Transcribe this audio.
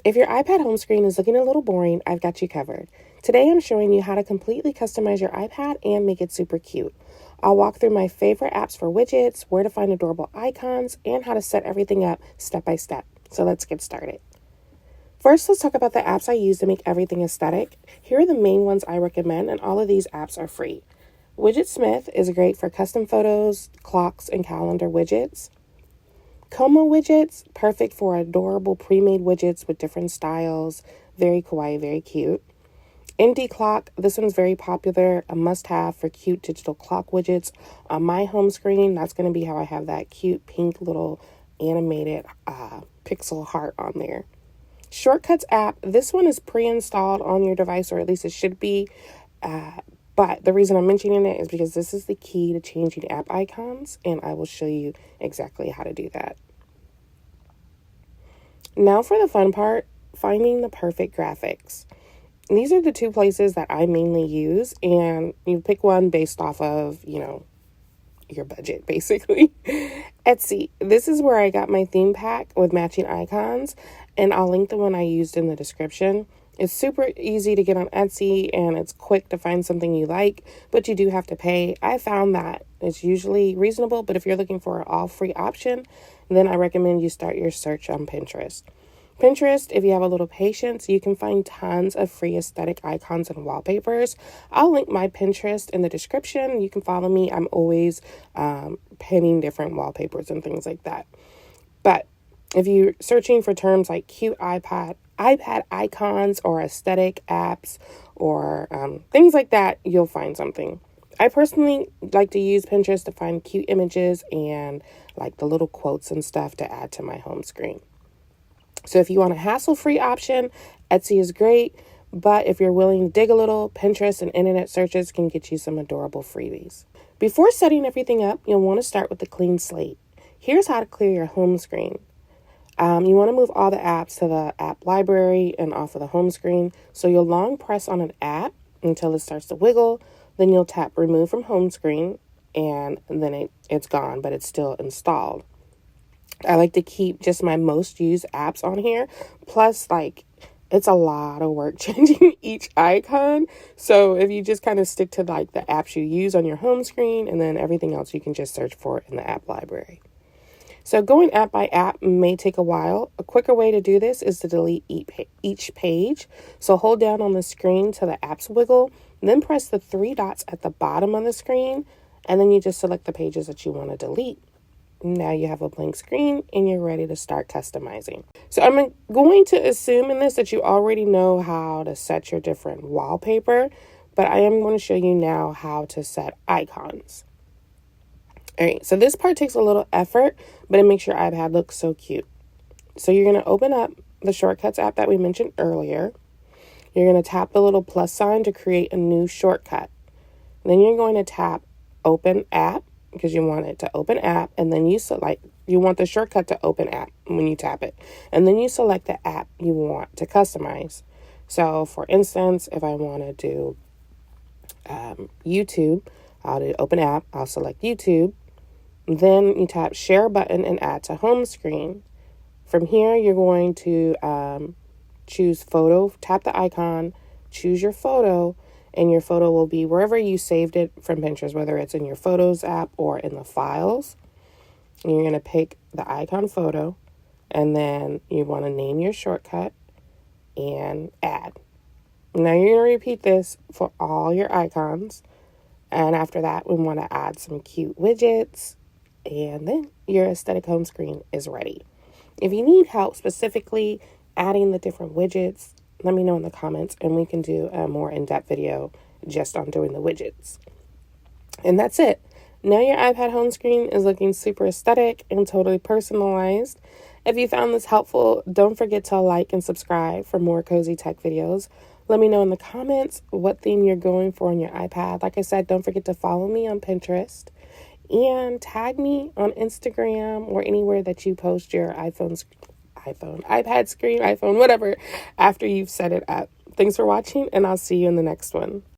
If your iPad home screen is looking a little boring, I've got you covered. Today I'm showing you how to completely customize your iPad and make it super cute. I'll walk through my favorite apps for widgets, where to find adorable icons, and how to set everything up step by step. So let's get started. First, let's talk about the apps I use to make everything aesthetic. Here are the main ones I recommend, and all of these apps are free. Widgetsmith is great for custom photos, clocks, and calendar widgets. Como widgets, perfect for adorable pre-made widgets with different styles. Very kawaii, very cute. Indie Clock, this one's very popular, a must-have for cute digital clock widgets. On my home screen, that's going to be how I have that cute pink little animated pixel heart on there. Shortcuts app, this one is pre-installed on your device, or at least it should be. But the reason I'm mentioning it is because this is the key to changing app icons, and I will show you exactly how to do that. Now for the fun part, finding the perfect graphics. These are the two places that I mainly use, and you pick one based off of, your budget, basically. Etsy. This is where I got my theme pack with matching icons, and I'll link the one I used in the description. It's super easy to get on Etsy, and it's quick to find something you like, but you do have to pay. I found that it's usually reasonable, but if you're looking for an all-free option, then I recommend you start your search on Pinterest. Pinterest, if you have a little patience, you can find tons of free aesthetic icons and wallpapers. I'll link my Pinterest in the description. You can follow me. I'm always pinning different wallpapers and things like that. But if you're searching for terms like cute iPad icons or aesthetic apps or things like that, you'll find something. I personally like to use Pinterest to find cute images and like the little quotes and stuff to add to my home screen. So if you want a hassle-free option, Etsy is great. But if you're willing to dig a little, Pinterest and internet searches can get you some adorable freebies. Before setting everything up, you'll want to start with a clean slate. Here's how to clear your home screen. You want to move all the apps to the app library and off of the home screen. So you'll long press on an app until it starts to wiggle. Then you'll tap remove from home screen, and then it's gone, but it's still installed. I like to keep just my most used apps on here. Plus, it's a lot of work changing each icon. So if you just kind of stick to the apps you use on your home screen, and then everything else you can just search for in the app library. So going app by app may take a while. A quicker way to do this is to delete each page. So hold down on the screen till the apps wiggle, then press the three dots at the bottom of the screen, and then you just select the pages that you want to delete. Now you have a blank screen and you're ready to start customizing. So I'm going to assume in this that you already know how to set your different wallpaper, but I am going to show you now how to set icons. All right, so this part takes a little effort, but it makes your iPad look so cute. So you're going to open up the Shortcuts app that we mentioned earlier. You're going to tap the little plus sign to create a new shortcut. Then you're going to tap Open App, because you want it to open app, and then you want the shortcut to open app when you tap it. And then you select the app you want to customize. So for instance, if I want to do YouTube, I'll do open app, I'll select YouTube. Then you tap share button and add to home screen. From here, you're going to choose photo, tap the icon, choose your photo, and your photo will be wherever you saved it from Pinterest, whether it's in your Photos app or in the files. And you're going to pick the icon photo, and then you want to name your shortcut and add. Now you're going to repeat this for all your icons. And after that, we want to add some cute widgets, and then your aesthetic home screen is ready. If you need help specifically adding the different widgets, let me know in the comments, and we can do a more in-depth video just on doing the widgets. And that's it. Now your iPad home screen is looking super aesthetic and totally personalized. If you found this helpful, don't forget to like and subscribe for more cozy tech videos. Let me know in the comments what theme you're going for on your iPad. Like I said, don't forget to follow me on Pinterest and tag me on Instagram or anywhere that you post your iPad screen, iPhone, whatever, after you've set it up. Thanks for watching, and I'll see you in the next one.